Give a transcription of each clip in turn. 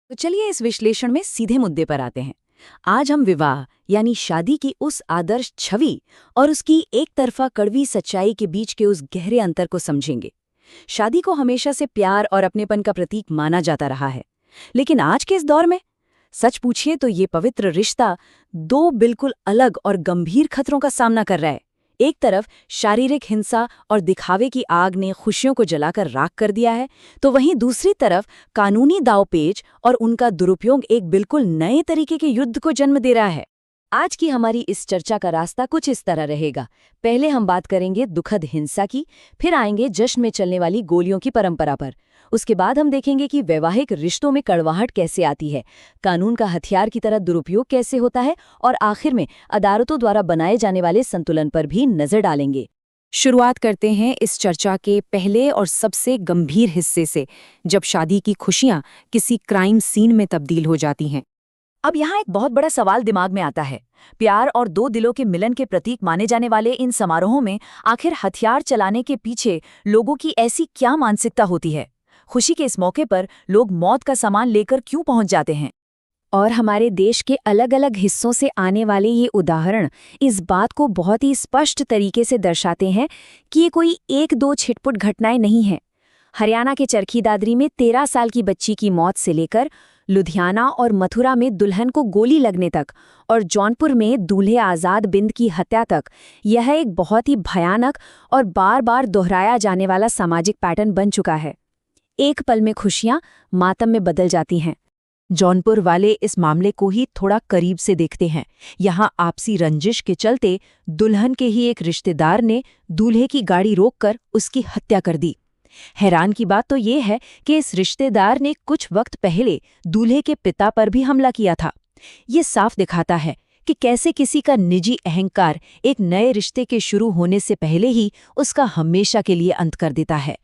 तो चलिए इस विश्लेषण में सीधे मुद्दे पर आते हैं। आज हम विवाह यानी शादी की उस आदर्श छवि और उसकी एक तरफा कड़वी सच्चाई के बीच के उस गहरे अंतर को समझेंगे। शादी को हमेशा से प्यार और अपनेपन का प्रतीक माना जाता रहा है, लेकिन आज के इस दौर में सच पूछिए तो ये पवित्र रिश्ता दो बिल्कुल अलग और गंभीर खतरों का सामना कर रहा है। एक तरफ शारीरिक हिंसा और दिखावे की आग ने खुशियों को जलाकर राख कर दिया है, तो वहीं दूसरी तरफ कानूनी दांवपेच और उनका दुरुपयोग एक बिल्कुल नए तरीके के युद्ध को जन्म दे रहा है। आज की हमारी इस चर्चा का रास्ता कुछ इस तरह रहेगा। पहले हम बात करेंगे दुखद हिंसा की, फिर आएंगे जश्न में चलने वाली गोलियों की परंपरा पर। उसके बाद हम देखेंगे कि वैवाहिक रिश्तों में कड़वाहट कैसे आती है, कानून का हथियार की तरह दुरुपयोग कैसे होता है, और आखिर में अदालतों द्वारा बनाए जाने वाले संतुलन पर भी नजर डालेंगे। शुरुआत करते हैं इस चर्चा के पहले और सबसे गंभीर हिस्से से, जब शादी की खुशियां किसी क्राइम सीन में तब्दील हो जाती हैं। अब यहाँ एक बहुत बड़ा सवाल दिमाग में आता है। प्यार और दो दिलों के मिलन के प्रतीक माने जाने वाले इन समारोहों में आखिर हथियार चलाने के पीछे लोगों की ऐसी क्या मानसिकता होती है? खुशी के इस मौके पर लोग मौत का सामान लेकर क्यों पहुंच जाते हैं? और हमारे देश के अलग अलग हिस्सों से आने वाले ये उदाहरण इस बात को बहुत ही स्पष्ट तरीके से दर्शाते हैं कि ये कोई एक दो छिटपुट घटनाएं नहीं हैं। हरियाणा के चरखी दादरी में 13 साल की बच्ची की मौत से लेकर लुधियाना और मथुरा में दुल्हन को गोली लगने तक, और जौनपुर में दूल्हे आज़ाद बिंद की हत्या तक, यह एक बहुत ही भयानक और बार बार दोहराया जाने वाला सामाजिक पैटर्न बन चुका है। एक पल में खुशियां मातम में बदल जाती हैं। जौनपुर वाले इस मामले को ही थोड़ा करीब से देखते हैं। यहाँ आपसी रंजिश के चलते दुल्हन के ही एक रिश्तेदार ने दूल्हे की गाड़ी रोककर उसकी हत्या कर दी। हैरान की बात तो ये है कि इस रिश्तेदार ने कुछ वक्त पहले दूल्हे के पिता पर भी हमला किया था। ये साफ दिखाता है कि कैसे किसी का निजी अहंकार एक नए रिश्ते के शुरू होने से पहले ही उसका हमेशा के लिए अंत कर देता है।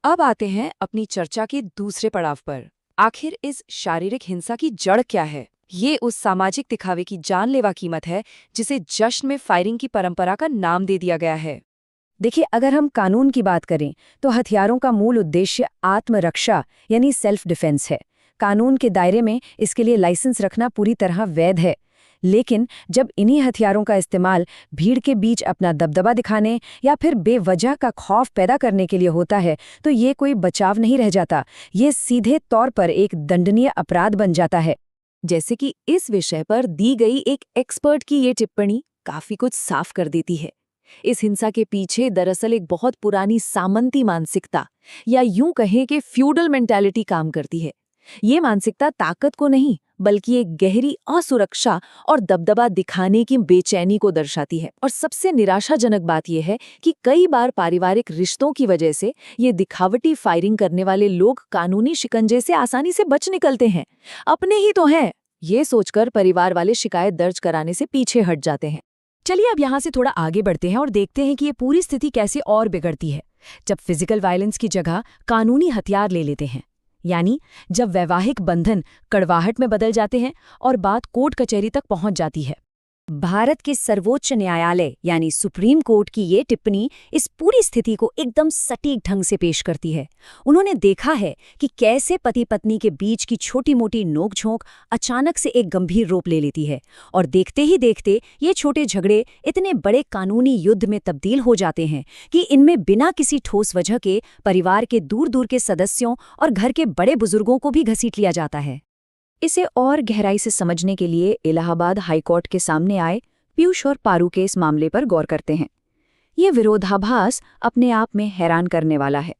अब आते हैं अपनी चर्चा के दूसरे पड़ाव पर। आखिर इस शारीरिक हिंसा की जड़ क्या है? ये उस सामाजिक दिखावे की जानलेवा कीमत है जिसे जश्न में फायरिंग की परंपरा का नाम दे दिया गया है। देखिए, अगर हम कानून की बात करें तो हथियारों का मूल उद्देश्य आत्मरक्षा यानी सेल्फ डिफेंस है। कानून के दायरे में इसके लिए लाइसेंस रखना पूरी तरह वैध है। लेकिन जब इन्हीं हथियारों का इस्तेमाल भीड़ के बीच अपना दबदबा दिखाने या फिर बेवजह का खौफ पैदा करने के लिए होता है, तो ये कोई बचाव नहीं रह जाता। ये सीधे तौर पर एक दंडनीय अपराध बन जाता है। जैसे कि इस विषय पर दी गई एक एक्सपर्ट की ये टिप्पणी काफी कुछ साफ कर देती है। इस हिंसा के पीछे दरअसल एक बहुत पुरानी सामंती मानसिकता या यूं कहें कि फ्यूडल मेंटालिटी काम करती है। ये मानसिकता ताकत को नहीं बल्कि एक गहरी असुरक्षा और दबदबा दिखाने की बेचैनी को दर्शाती है। और सबसे निराशाजनक बात यह है कि कई बार पारिवारिक रिश्तों की वजह से ये दिखावटी फायरिंग करने वाले लोग कानूनी शिकंजे से आसानी से बच निकलते हैं। अपने ही तो हैं, ये सोचकर परिवार वाले शिकायत दर्ज कराने से पीछे हट जाते हैं। चलिए अब यहाँ से थोड़ा आगे बढ़ते हैं और देखते हैं कि ये पूरी स्थिति कैसे और बिगड़ती है जब फिजिकल वायलेंस की जगह कानूनी हथियार ले लेते हैं। यानी जब वैवाहिक बंधन कड़वाहट में बदल जाते हैं और बात कोर्ट कचहरी तक पहुंच जाती है। भारत के सर्वोच्च न्यायालय यानी सुप्रीम कोर्ट की ये टिप्पणी इस पूरी स्थिति को एकदम सटीक ढंग से पेश करती है। उन्होंने देखा है कि कैसे पति पत्नी के बीच की छोटी मोटी नोकझोंक अचानक से एक गंभीर रूप ले लेती है, और देखते ही देखते ये छोटे झगड़े इतने बड़े कानूनी युद्ध में तब्दील हो जाते हैं कि इनमें बिना किसी ठोस वजह के परिवार के दूर दूर के सदस्यों और घर के बड़े बुजुर्गों को भी घसीट लिया जाता है। इसे और गहराई से समझने के लिए इलाहाबाद हाईकोर्ट के सामने आए पीयूष और पारू के इस मामले पर गौर करते हैं। ये विरोधाभास अपने आप में हैरान करने वाला है।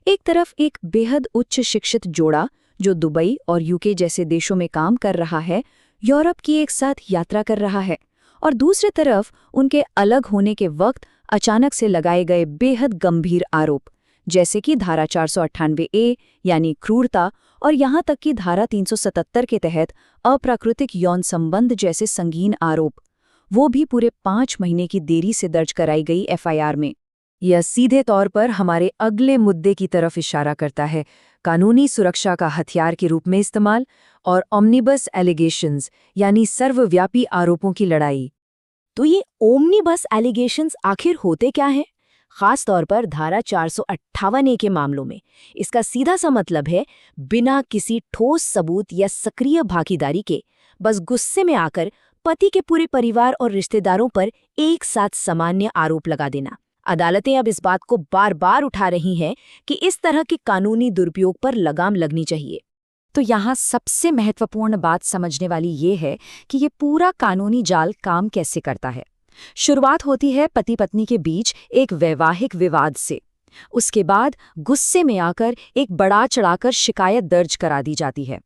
एक तरफ एक बेहद उच्च शिक्षित जोड़ा जो दुबई और यूके जैसे देशों में काम कर रहा है, यूरोप की एक साथ यात्रा कर रहा है, और दूसरी तरफ उनके अलग होने के वक्त अचानक से लगाए गए बेहद गंभीर आरोप, जैसे कि धारा 498A यानी क्रूरता, और यहाँ तक कि धारा 377 के तहत अप्राकृतिक यौन संबंध जैसे संगीन आरोप, वो भी पूरे 5 महीने की देरी से दर्ज कराई गई एफआईआर में। यह सीधे तौर पर हमारे अगले मुद्दे की तरफ इशारा करता है, कानूनी सुरक्षा का हथियार के रूप में इस्तेमाल और ओमनिबस एलिगेशंस यानी सर्वव्यापी आरोपों की लड़ाई। तो ये ओमनिबस एलिगेशंस आखिर होते क्या हैं? खास तौर पर धारा 458 ए के मामलों में। इसका सीधा सा मतलब है बिना किसी ठोस सबूत या सक्रिय भागीदारी के बस गुस्से में आकर पति के पूरे परिवार और रिश्तेदारों पर एक साथ सामान्य आरोप लगा देना। अदालतें अब इस बात को बार बार उठा रही हैं कि इस तरह के कानूनी दुरुपयोग पर लगाम लगनी चाहिए। तो यहाँ सबसे महत्वपूर्ण बात समझने वाली ये है कि ये पूरा कानूनी जाल काम कैसे करता है। शुरुआत होती है पति पत्नी के बीच एक वैवाहिक विवाद से। उसके बाद गुस्से में आकर एक बढ़ा चढ़ाकर शिकायत दर्ज करा दी जाती है।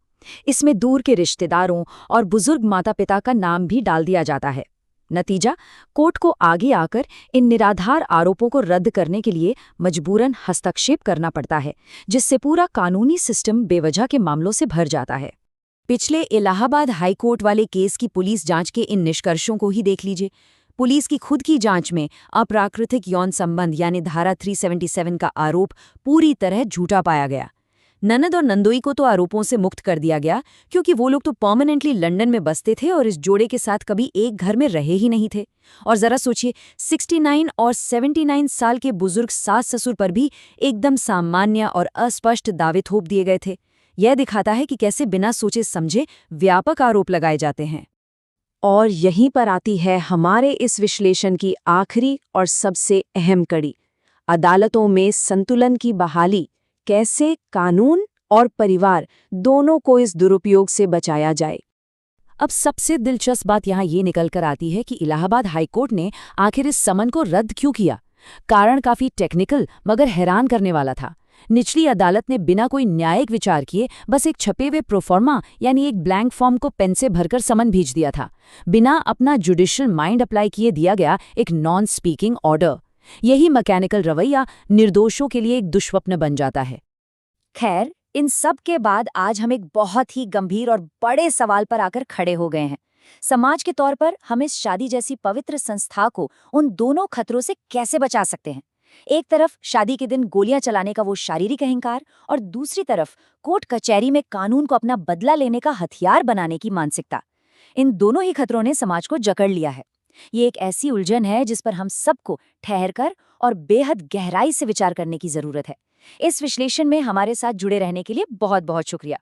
इसमें दूर के रिश्तेदारों और बुजुर्ग माता पिता का नाम भी डाल दिया जाता है। नतीजा, कोर्ट को आगे आकर इन निराधार आरोपों को रद्द करने के लिए मजबूरन हस्तक्षेप करना पड़ता है, जिससे पूरा कानूनी सिस्टम बेवजह के मामलों से भर जाता है। पिछले इलाहाबाद हाई कोर्ट वाले केस की पुलिस जांच के इन निष्कर्षों को ही देख लीजिए। पुलिस की खुद की जांच में अप्राकृतिक यौन संबंध यानी धारा 377 का आरोप पूरी तरह झूठा पाया गया। ननद और नंदोई को तो आरोपों से मुक्त कर दिया गया, क्योंकि वो लोग तो परमानेंटली लंदन में बसते थे और इस जोड़े के साथ कभी एक घर में रहे ही नहीं थे। और जरा सोचिए, 69 और 79 साल के बुजुर्ग सास ससुर पर भी एकदम सामान्य और अस्पष्ट दावे थोप दिए गए थे। यह दिखाता है कि कैसे बिना सोचे समझे व्यापक आरोप लगाए जाते हैं। और यहीं पर आती है हमारे इस विश्लेषण की आखिरी और सबसे अहम कड़ी, अदालतों में संतुलन की बहाली। कैसे कानून और परिवार दोनों को इस दुरुपयोग से बचाया जाए। अब सबसे दिलचस्प बात यहाँ ये निकल कर आती है कि इलाहाबाद हाईकोर्ट ने आखिर इस समन को रद्द क्यों किया। कारण काफी टेक्निकल मगर हैरान करने वाला था। निचली अदालत ने बिना कोई न्यायिक विचार किए बस एक छपे हुए प्रोफॉर्मा यानी एक ब्लैंक फॉर्म को पेन से भरकर समन भेज दिया था। बिना अपना जुडिशियल माइंड अप्लाई किए दिया गया एक नॉन स्पीकिंग ऑर्डर। यही मैकेनिकल रवैया निर्दोषों के लिए एक दुष्स्वप्न बन जाता है। खैर, इन सब के बाद आज हम एक बहुत ही गंभीर और बड़े सवाल पर आकर खड़े हो गए हैं। समाज के तौर पर हम इस शादी जैसी पवित्र संस्था को उन दोनों खतरों से कैसे बचा सकते हैं। एक तरफ शादी के दिन गोलियां चलाने का वो शारीरिक अहंकार और दूसरी तरफ कोर्ट कचहरी में कानून को अपना बदला लेने का हथियार बनाने की मानसिकता। इन दोनों ही खतरों ने समाज को जकड़ लिया है। ये एक ऐसी उलझन है जिस पर हम सबको ठहरकर और बेहद गहराई से विचार करने की जरूरत है। इस विश्लेषण में हमारे साथ जुड़े रहने के लिए बहुत बहुत शुक्रिया।